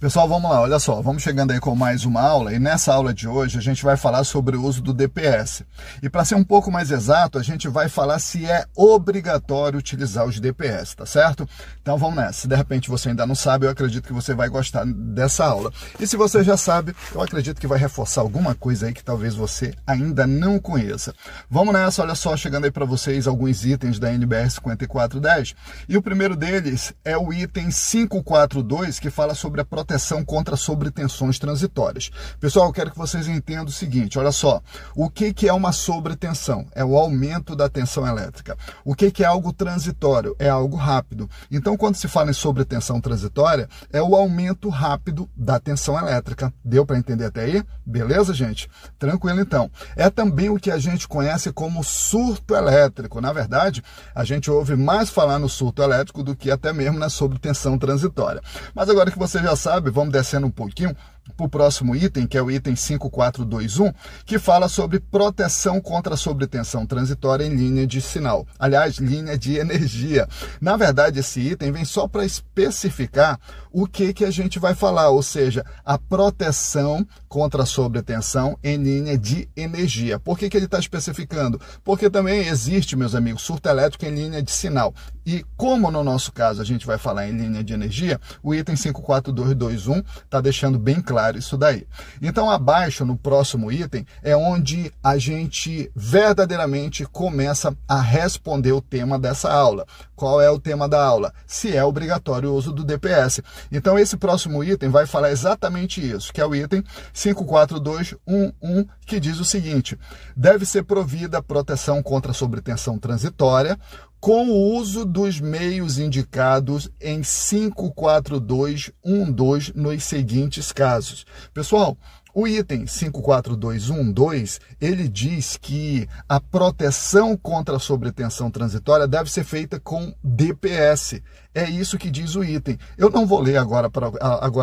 Pessoal, vamos lá, olha só, vamos chegando aí com mais uma aula e nessa aula de hoje a gente vai falar sobre o uso do DPS. E para ser um pouco mais exato, a gente vai falar se é obrigatório utilizar os DPS, tá certo? Então vamos nessa, se de repente você ainda não sabe, eu acredito que você vai gostar dessa aula. E se você já sabe, eu acredito que vai reforçar alguma coisa aí que talvez você ainda não conheça. Vamos nessa, olha só, chegando aí para vocês alguns itens da NBR 5410. E o primeiro deles é o item 542, que fala sobre a proteção contra sobretensões transitórias. Pessoal, eu quero que vocês entendam o seguinte, olha só, o que é uma sobretensão? É o aumento da tensão elétrica. O que é algo transitório? É algo rápido. Então, quando se fala em sobretensão transitória, é o aumento rápido da tensão elétrica. Deu para entender até aí? Beleza, gente? Tranquilo, então. É também o que a gente conhece como surto elétrico. Na verdade, a gente ouve mais falar no surto elétrico do que até mesmo na sobretensão transitória. Mas agora que você já sabe, vamos descendo um pouquinho para o próximo item, que é o item 5421, que fala sobre proteção contra a sobretensão transitória em linha de sinal. Aliás, linha de energia. Na verdade, esse item vem só para especificar o que a gente vai falar, ou seja, a proteção contra a sobretensão em linha de energia. Por que ele está especificando? Porque também existe, meus amigos, surto elétrico em linha de sinal. E como no nosso caso a gente vai falar em linha de energia, o item 54221 está deixando bem claro isso daí. Então, abaixo, no próximo item, é onde a gente verdadeiramente começa a responder o tema dessa aula. Qual é o tema da aula? Se é obrigatório o uso do DPS. Então, esse próximo item vai falar exatamente isso, que é o item 54211, que diz o seguinte: deve ser provida a proteção contra a sobretensão transitória com o uso dos meios indicados em 54212 nos seguintes casos. Pessoal, o item 54212, ele diz que a proteção contra a sobretensão transitória deve ser feita com DPS. É isso que diz o item. Eu não vou ler agora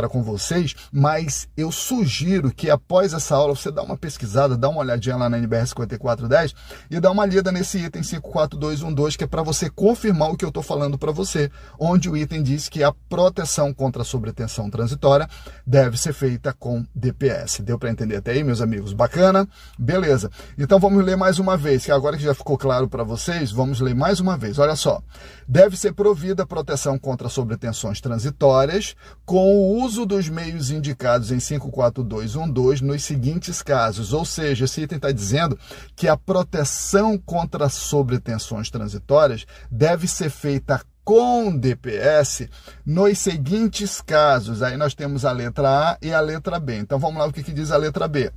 com vocês, mas eu sugiro que após essa aula você dá uma pesquisada, dá uma olhadinha lá na NBR 5410 e dá uma lida nesse item 54212, que é para você confirmar o que eu estou falando para você, onde o item diz que a proteção contra a sobretensão transitória deve ser feita com DPS. Deu para entender até aí, meus amigos? Bacana? Beleza. Então vamos ler mais uma vez, que agora que já ficou claro para vocês, vamos ler mais uma vez. Olha só. Deve ser provida a proteção contra sobretensões transitórias com o uso dos meios indicados em 54212 nos seguintes casos. Ou seja, esse item está dizendo que a proteção contra sobretensões transitórias deve ser feita com DPS nos seguintes casos. Aí nós temos a letra A e a letra B. Então vamos lá, o que diz a letra B?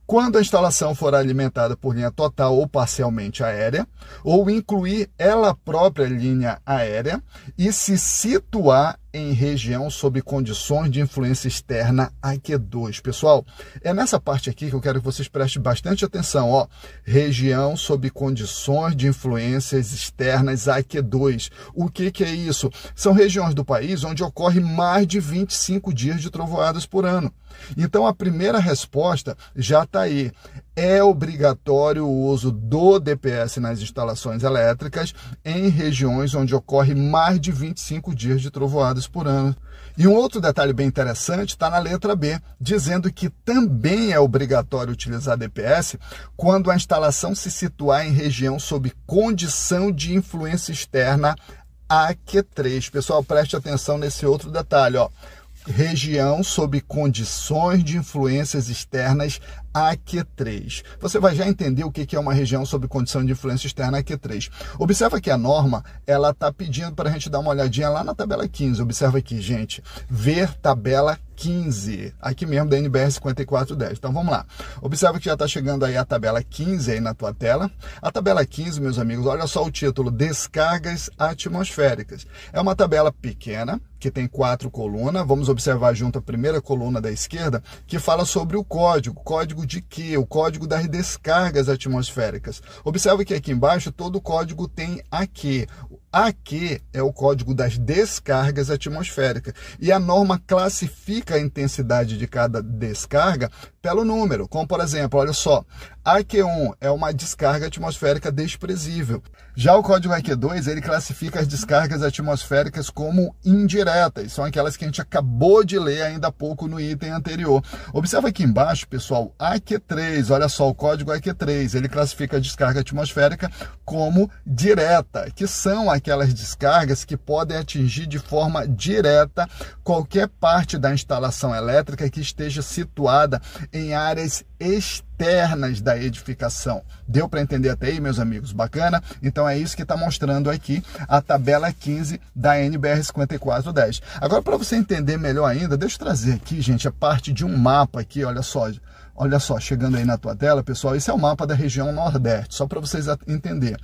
Quando a instalação for alimentada por linha total ou parcialmente aérea, ou incluir ela própria linha aérea e se situar em região sob condições de influência externa AQ2. Pessoal, é nessa parte aqui que eu quero que vocês prestem bastante atenção. Ó, região sob condições de influências externas AQ2. O que é isso? São regiões do país onde ocorre mais de 25 dias de trovoadas por ano. Então, a primeira resposta já está aí. É obrigatório o uso do DPS nas instalações elétricas em regiões onde ocorre mais de 25 dias de trovoadas por ano. E um outro detalhe bem interessante está na letra B, dizendo que também é obrigatório utilizar DPS quando a instalação se situar em região sob condição de influência externa AQ3. Pessoal, preste atenção nesse outro detalhe, ó. Região sob condições de influências externas AQ3. Você vai já entender o que é uma região sob condição de influência externa AQ3. Observa que a norma, ela está pedindo para a gente dar uma olhadinha lá na tabela 15. Observa aqui, gente, ver tabela 15, aqui mesmo da NBR 5410. Então vamos lá. Observa que já está chegando aí a tabela 15 aí na tua tela. A tabela 15, meus amigos, olha só o título: Descargas atmosféricas. É uma tabela pequena, que tem 4 colunas. Vamos observar junto a primeira coluna da esquerda, que fala sobre o código código de quê? O código das descargas atmosféricas. Observe que aqui embaixo todo código tem AQ. AQ é o código das descargas atmosféricas. E a norma classifica a intensidade de cada descarga pelo número. Como, por exemplo, olha só, AQ1 é uma descarga atmosférica desprezível. Já o código AQ2, ele classifica as descargas atmosféricas como indiretas. São aquelas que a gente acabou de ler ainda há pouco no item anterior. Observa aqui embaixo, pessoal, AQ3, olha só, o código AQ3, ele classifica a descarga atmosférica como direta, que são aquelas descargas que podem atingir de forma direta qualquer parte da instalação elétrica que esteja situada em áreas externas da edificação. Deu para entender até aí, meus amigos? Bacana? Então é isso que está mostrando aqui a tabela 15 da NBR 5410. Agora, para você entender melhor ainda, deixa eu trazer aqui, gente, a parte de um mapa aqui, olha só. Olha só, chegando aí na tua tela, pessoal, esse é o mapa da região Nordeste, só para vocês entenderem.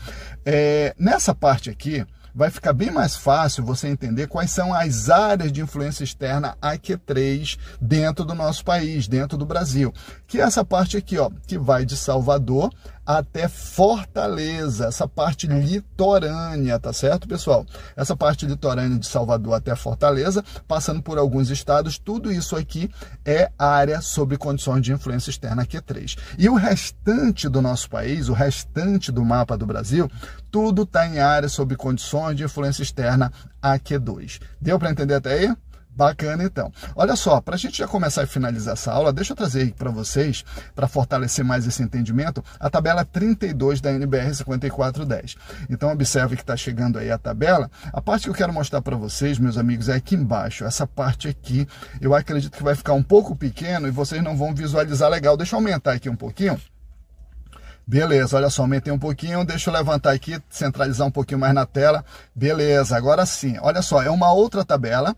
Nessa parte aqui, vai ficar bem mais fácil você entender quais são as áreas de influência externa AQ3 dentro do nosso país, dentro do Brasil. Que é essa parte aqui, ó, que vai de Salvador até Fortaleza, essa parte litorânea, tá certo, pessoal? Essa parte litorânea de Salvador até Fortaleza, passando por alguns estados, tudo isso aqui é área sob condições de influência externa AQ3. E o restante do nosso país, o restante do mapa do Brasil, tudo está em área sob condições de influência externa AQ2. Deu para entender até aí? Bacana, então. Olha só, para a gente já começar a finalizar essa aula, deixa eu trazer para vocês, para fortalecer mais esse entendimento, a tabela 32 da NBR 5410. Então, observe que está chegando aí a tabela. A parte que eu quero mostrar para vocês, meus amigos, é aqui embaixo. Essa parte aqui, eu acredito que vai ficar um pouco pequeno e vocês não vão visualizar legal. Deixa eu aumentar aqui um pouquinho. Beleza, olha só, aumentei um pouquinho, deixa eu levantar aqui, centralizar um pouquinho mais na tela. Beleza, agora sim, olha só, é uma outra tabela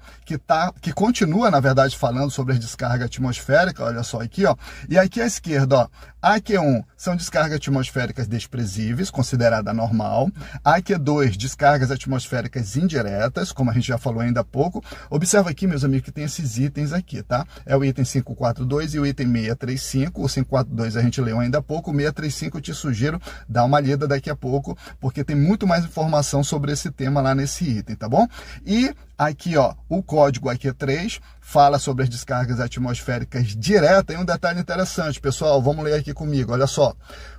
que continua, na verdade, falando sobre as descargas atmosféricas, olha só aqui, ó. E aqui à esquerda, ó, AQ1 são descargas atmosféricas desprezíveis, considerada normal. AQ2, descargas atmosféricas indiretas, como a gente já falou ainda há pouco. Observa aqui, meus amigos, que tem esses itens aqui, tá? É o item 542 e o item 635. O 542 a gente leu ainda há pouco, o 635 eu te sugiro dar uma lida daqui a pouco, porque tem muito mais informação sobre esse tema lá nesse item, tá bom? E aqui, ó, o código AQ3 fala sobre as descargas atmosféricas diretas. E um detalhe interessante, pessoal, vamos ler aqui comigo, olha só.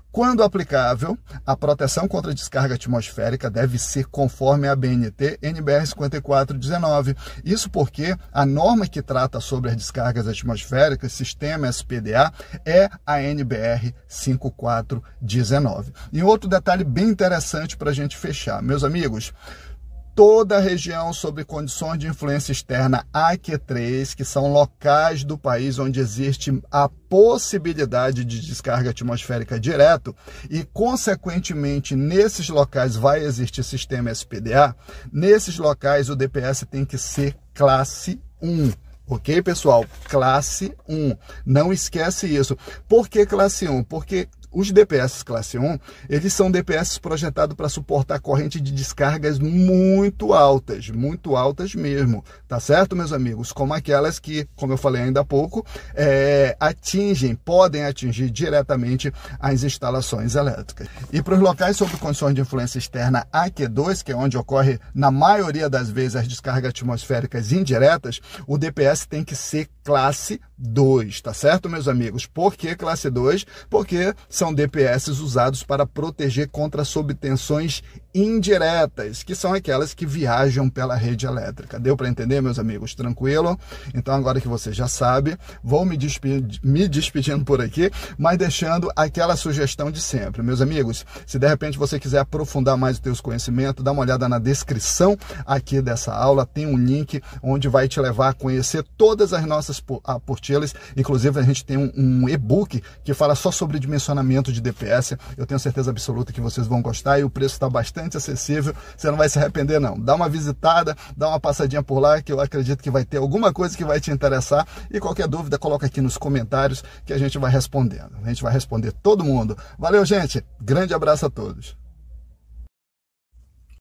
Quando aplicável, a proteção contra a descarga atmosférica deve ser conforme a BNT NBR 5419. Isso porque a norma que trata sobre as descargas atmosféricas, sistema SPDA, é a NBR 5419. E outro detalhe bem interessante para a gente fechar, meus amigos, toda a região sob condições de influência externa AQ3, que são locais do país onde existe a possibilidade de descarga atmosférica direto e, consequentemente, nesses locais vai existir sistema SPDA, nesses locais o DPS tem que ser classe 1. Ok, pessoal? Classe 1. Não esquece isso. Por que classe 1? Porque os DPS classe 1, eles são DPS projetados para suportar corrente de descargas muito altas mesmo, tá certo, meus amigos? Como aquelas que, como eu falei ainda há pouco, podem atingir diretamente as instalações elétricas. E para os locais sob condições de influência externa AQ2, que é onde ocorre, na maioria das vezes, as descargas atmosféricas indiretas, o DPS tem que ser classe 2, tá certo, meus amigos? Por que classe 2? Porque são DPS usados para proteger contra subtensões indiretas, que são aquelas que viajam pela rede elétrica. Deu para entender, meus amigos? Tranquilo? Então, agora que você já sabe, vou me despedindo por aqui, mas deixando aquela sugestão de sempre. Meus amigos, se de repente você quiser aprofundar mais os teus conhecimentos, dá uma olhada na descrição aqui dessa aula, tem um link onde vai te levar a conhecer todas as nossas apostilas. Inclusive, a gente tem um e-book que fala só sobre dimensionamento de DPS. Eu tenho certeza absoluta que vocês vão gostar e o preço está bastante acessível. Você não vai se arrepender, não. Dá uma visitada, dá uma passadinha por lá, que eu acredito que vai ter alguma coisa que vai te interessar. E qualquer dúvida, coloca aqui nos comentários que a gente vai respondendo. A gente vai responder todo mundo. Valeu, gente. Grande abraço a todos.